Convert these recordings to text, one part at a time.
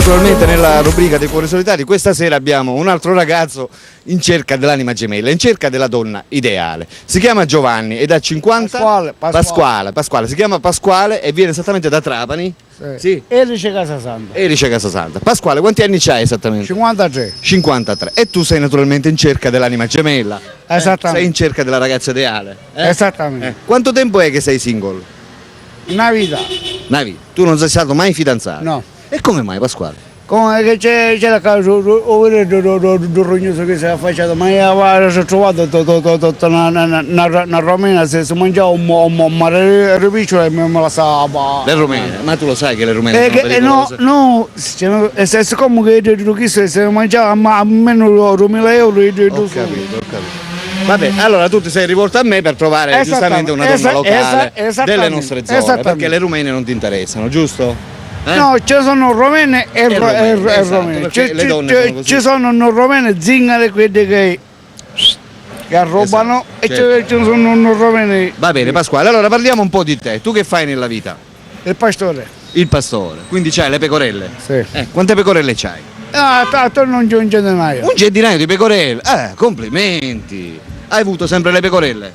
Naturalmente nella rubrica dei cuori solitari questa sera abbiamo un altro ragazzo in cerca dell'anima gemella, in cerca della donna ideale. Si chiama Giovanni ed ha 50... Pasquale, si chiama Pasquale e viene esattamente da Trapani. Sì. Erice Casasanta. Erice Casasanta. Pasquale, quanti anni c'hai esattamente? 53. 53. E tu sei naturalmente in cerca dell'anima gemella. Esattamente. Sei in cerca della ragazza ideale. Esattamente. Quanto tempo è che sei single? Una vita. Navi, tu non sei stato mai fidanzato? No. E come mai, Pasquale? Come che c'è la casa, il rognoso che si è affacciato, ma io avevo trovato una romena, se si mangiava un mare ripicciolo e me la stava. Le rumene, ma tu lo sai che le rumene sono pericolose? No, siccome che se mangiava almeno 2.000 euro. Ho capito. Vabbè, allora tu ti sei rivolto a me per trovare giustamente una donna locale delle nostre zone, perché le rumene non ti interessano, giusto? No, ci sono romene e romene. Ci sono romene zingare, quelli che arrobano, e ci sono romene. Va bene, Pasquale, allora parliamo un po' di te. Tu che fai nella vita? Il pastore. Il pastore, quindi c'hai le pecorelle? Sì. Quante pecorelle c'hai? Attorno a un centinaio. Un centinaio di pecorelle? Complimenti! Hai avuto sempre le pecorelle?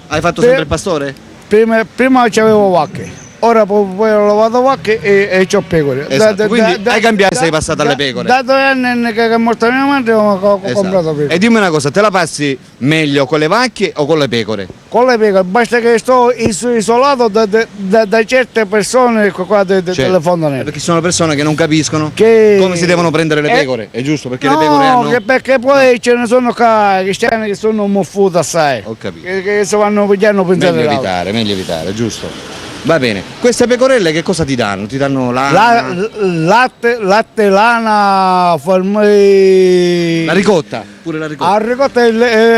Hai fatto sempre il pastore? Prima c'avevo vacche. Ora poi ho lavato vacche e c'ho pecore. Esatto. Quindi hai cambiato e sei passato alle pecore. Da 2 anni che è morta mia madre ho comprato pecore. E dimmi una cosa, te la passi meglio con le vacche o con le pecore? Con le pecore, basta che sto isolato da certe persone qua delle fontanelle. Perché sono persone che non capiscono come si devono prendere le pecore, è giusto? Perché le pecore hanno... perché poi ce ne sono cristiani che sono muffuti assai. Ho capito. Che si vanno pigliando pensare. Meglio evitare, giusto? Va bene, queste pecorelle che cosa ti danno? Ti danno lana? Latte, lana, la ricotta, pure la ricotta. La ricotta e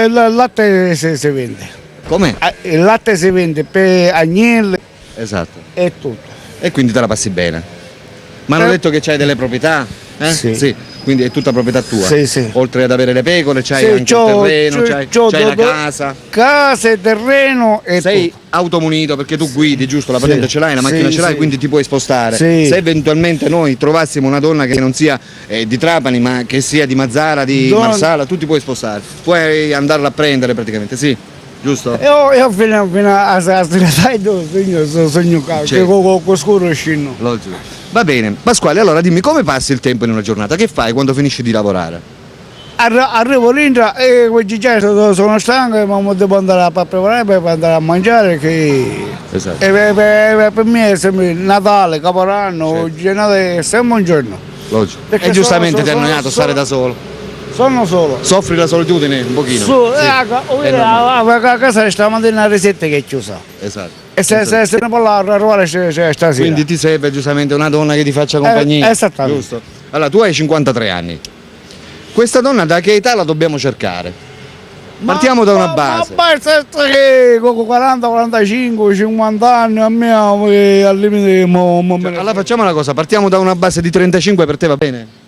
il latte si vende. Come? Il latte si vende per agnelli. Esatto. E tutto. E quindi te la passi bene. Ma hanno detto che c'hai delle proprietà? Sì. Quindi è tutta proprietà tua? Sì. Oltre ad avere le pecore, c'hai anche il terreno, c'hai la casa? Casa e terreno e sei tutto. Automunito perché tu guidi, giusto? La patente ce l'hai, la macchina ce l'hai, quindi ti puoi spostare. Sì. Se eventualmente noi trovassimo una donna che non sia di Trapani, ma che sia di Mazara, di Marsala, tu ti puoi spostare. Puoi andarla a prendere praticamente, sì? Giusto? Io fino a sogno con scuro scino. Logico. Va bene, Pasquale, allora dimmi come passi il tempo in una giornata? Che fai quando finisci di lavorare? Arrivo l'Indra e oggi già sono stanco e ma devo andare a preparare per andare a mangiare esatto. E per me è sempre Natale, Capodanno, Genere, è sempre un giorno. Logico. E giustamente ti è annoiato stare da solo? Sono solo. Soffri la solitudine un pochino? A casa stamattina la ricetta che è chiusa. Esatto. E se ne può arrivare stasera. Quindi ti serve giustamente una donna che ti faccia compagnia. Esattamente. Giusto? Allora tu hai 53 anni. Questa donna da che età la dobbiamo cercare? Partiamo da una base. Ma basta che con 40, 45, 50 anni a me al limite. Allora facciamo una cosa, partiamo da una base di 35, per te va bene?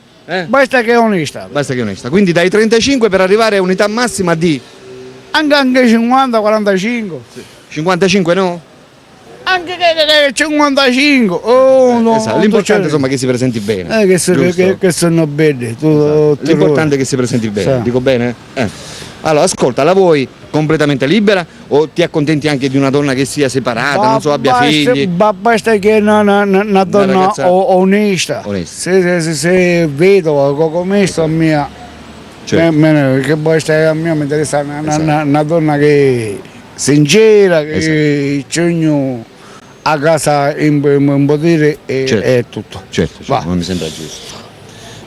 Basta che è onesta. Basta che è onesta. Quindi dai 35 per arrivare a unità massima di? Anche 50, 45. Sì. 55 no? Anche che 55. No, esatto. L'importante insomma che si presenti bene. Che sono belli. Esatto. L'importante è che si presenti bene. Sì. Dico bene? Allora ascolta, la vuoi completamente libera o ti accontenti anche di una donna che sia separata, non so, abbia figli? Basta che una donna onesta. Se vedo come sto a mia, che basta a me mi interessa una donna che sincera, che c'è a casa in potere e tutto. Certo, non mi sembra giusto.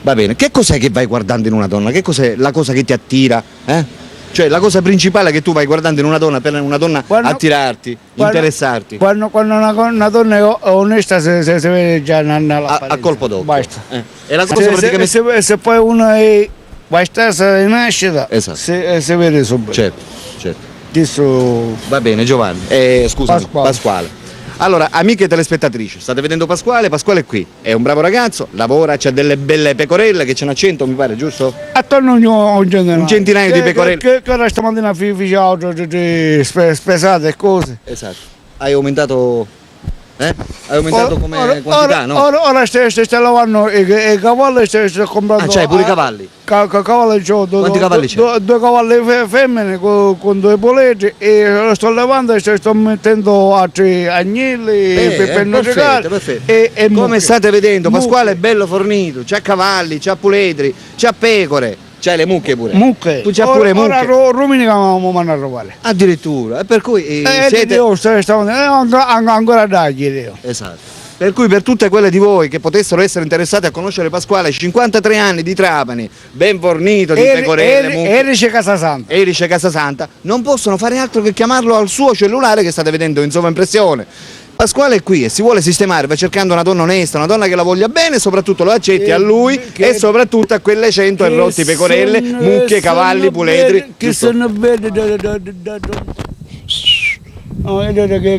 Va bene, che cos'è che vai guardando in una donna? Che cos'è la cosa che ti attira? Cioè la cosa principale che tu vai guardando in una donna per una donna attirarti, interessarti. Quando una donna è onesta si vede già a colpo d'occhio. Basta. E la cosa praticamente... se poi uno è basta in nascita, esatto. si vede subito. Certo. Adesso... Va bene Giovanni, scusami, Pasquale. Allora, amiche telespettatrici, state vedendo Pasquale? Pasquale è qui, è un bravo ragazzo, lavora, c'ha delle belle pecorelle che ce n'ha 100 mi pare, giusto? Attorno a un centinaio di pecorelle. Che ora stamattina fece spesate e cose. Esatto. Hai aumentato Hai aumentato come quantità, no? Ora stai lavando i cavalli, stai comprando... Ah, c'hai pure i cavalli? Cavalli c'ho, Quanti cavalli c'hai? due cavalli femmine con due poleggi e sto levando e sto mettendo altri agnelli per non perfetto, perfetto. Come state vedendo, Pasquale è bello fornito, c'ha cavalli, c'ha puledri, c'ha pecore. C'hai le mucche pure? Mucche. Tu c'hai pure mucche? Ora rumini che mi vanno a rubare. Addirittura, e per cui siete... ancora dagli io. Esatto. Per cui per tutte quelle di voi che potessero essere interessate a conoscere Pasquale, 53 anni di Trapani, ben fornito di pecorelle, mucche, Erice Casasanta. Erice Casasanta, non possono fare altro che chiamarlo al suo cellulare che state vedendo in sovraimpressione. Pasquale è qui e si vuole sistemare, va cercando una donna onesta, una donna che la voglia bene e soprattutto lo accetti a lui e soprattutto a quelle 100 e rotti pecorelle, mucche, cavalli, puledri. Che sono belle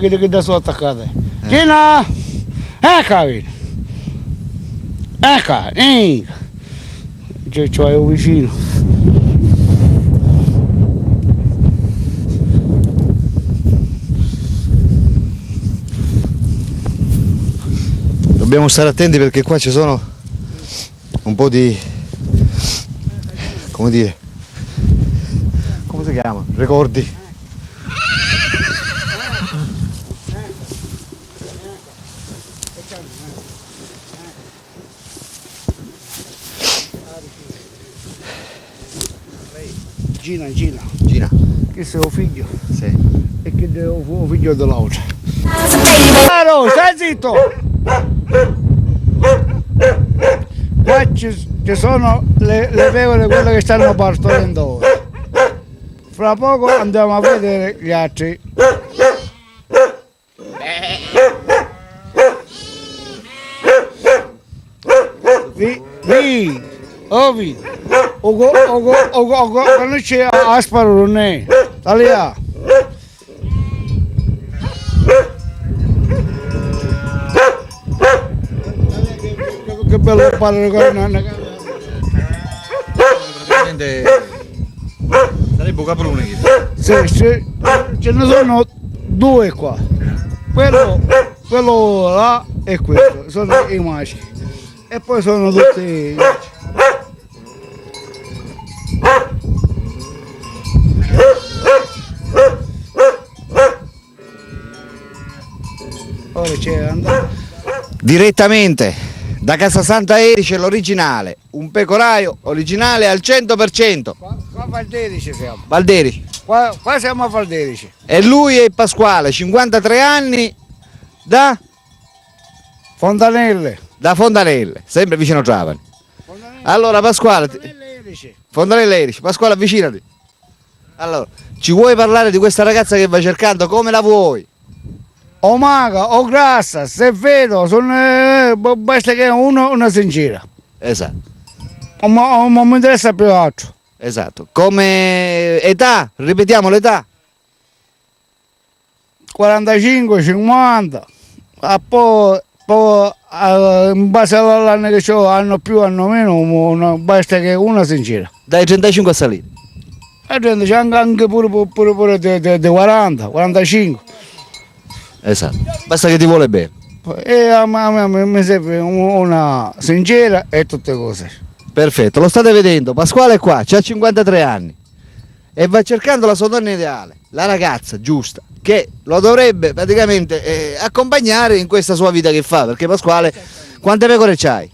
che da sono attaccate. Gina! Ecco! C'ho un vicino. Dobbiamo stare attenti perché qua ci sono un po' di, come dire, come si chiama? Ricordi. Gina. Questo è il figlio. Sì. E che è il figlio dell'altro. Caro, stai zitto! Qua ci sono le pecore, quelle che stanno partorendo ora. Fra poco andiamo a vedere gli altri. Ovi, quando c'è asparo non è, talia. Che bello padre Praticamente sarebbe un caprone. Sì, ce ne sono due qua. Quello là e questo, sono i maschi. E poi sono tutti... Ora c'è andato. Direttamente da Casa Santa Erice l'originale, un pecoraio originale al 100%. Qua a Valderice siamo. Valderice. Qua siamo a Valderice. E lui è Pasquale, 53 anni da Fontanelle. Da Fontanelle, sempre vicino a Trapani. Allora Pasquale, Fontanelle Erice, Pasquale avvicinati. Allora, ci vuoi parlare di questa ragazza che vai cercando? Come la vuoi? O maga, o grassa, se vedo, basta che una sincera. Esatto. Non mi interessa più altro. Esatto. Come età? Ripetiamo l'età. 45, 50. Poi in base all'anno che ho, hanno più, hanno meno, basta che una sincera. Dai 35 a salire. E c'è anche pure di 40, 45. Esatto. Basta che ti vuole bene. E a me mi serve una sincera e tutte cose. Perfetto, lo state vedendo, Pasquale è qua, ha 53 anni e va cercando la sua donna ideale, la ragazza giusta, che lo dovrebbe praticamente accompagnare in questa sua vita che fa, perché Pasquale, quante pecore c'hai?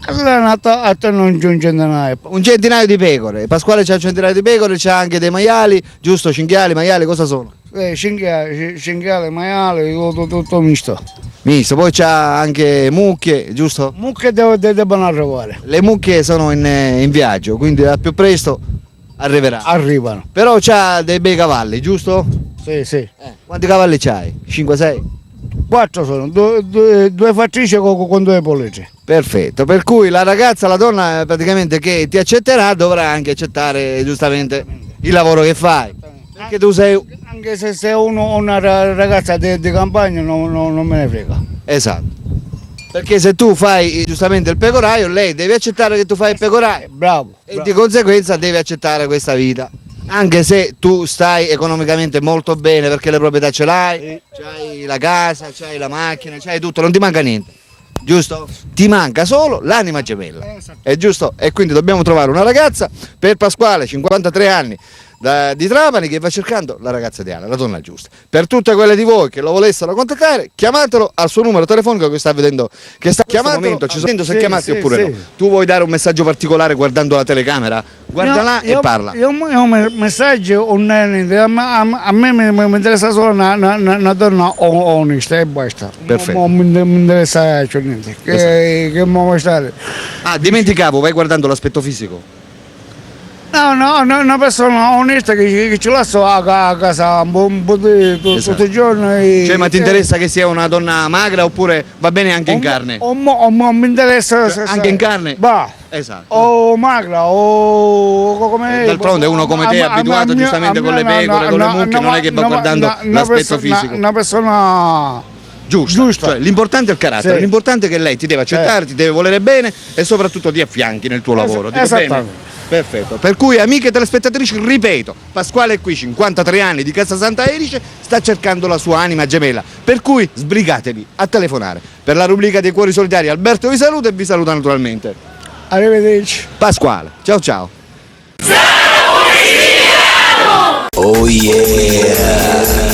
Allora a te non c'è un centinaio. Un centinaio di pecore, Pasquale c'ha un centinaio di pecore, c'ha anche dei maiali, giusto, cinghiali, maiali, cosa sono? Cinghiale, maiale, tutto misto. Misto, poi c'ha anche mucche, giusto? Mucche devono arrivare. Le mucche sono in viaggio, quindi al più presto arriveranno. Arrivano. Però c'ha dei bei cavalli, giusto? Sì. Quanti cavalli c'hai? 5-6? 4 sono, due fattrici con due pollici. Perfetto, per cui la ragazza, la donna praticamente che ti accetterà dovrà anche accettare giustamente il lavoro che fai. Perché tu sei... Anche se sei una ragazza di campagna non me ne frega. Esatto. Perché se tu fai giustamente il pecoraio, lei deve accettare che tu fai il pecoraio. Bravo. E di conseguenza deve accettare questa vita. Anche se tu stai economicamente molto bene perché le proprietà ce l'hai, c'hai la casa, c'hai la macchina, c'hai tutto, non ti manca niente. Giusto? Ti manca solo l'anima gemella. È giusto? E quindi dobbiamo trovare una ragazza per Pasquale, 53 anni, di Trapani, che va cercando la ragazza ideale, la donna giusta. Per tutte quelle di voi che lo volessero contattare, chiamatelo al suo numero telefonico che sta vedendo, che sta chiamando, ci sono se chiamati oppure no. Tu vuoi dare un messaggio particolare guardando la telecamera? Guarda là e parla. Io un messaggio, a me mi interessa solo una donna onesta e basta. Perfetto. Non mi interessa niente. Che vuoi stare? Ah, dimenticavo, vai guardando l'aspetto fisico. No, una persona onesta che ci lascio a casa un po' di tutti i giorni. Cioè, ma ti interessa che sia una donna magra oppure va bene anche in carne? Mi interessa anche in carne? Va. Esatto. O magra o come. D'altronde uno come te è abituato giustamente con le pecore, con le mucche, non è che va guardando l'aspetto fisico. Una persona giusta. Cioè, l'importante è il carattere, l'importante è che lei ti deve accettare, ti deve volere bene e soprattutto ti affianchi nel tuo lavoro. Esattamente. Perfetto. Per cui, amiche telespettatrici, ripeto, Pasquale è qui, 53 anni, di Casa Santa Erice, sta cercando la sua anima gemella. Per cui sbrigatevi a telefonare. Per la rubrica dei Cuori Solitari Alberto vi saluta e vi saluta naturalmente arrivederci Pasquale. Ciao ciao. Oh yeah.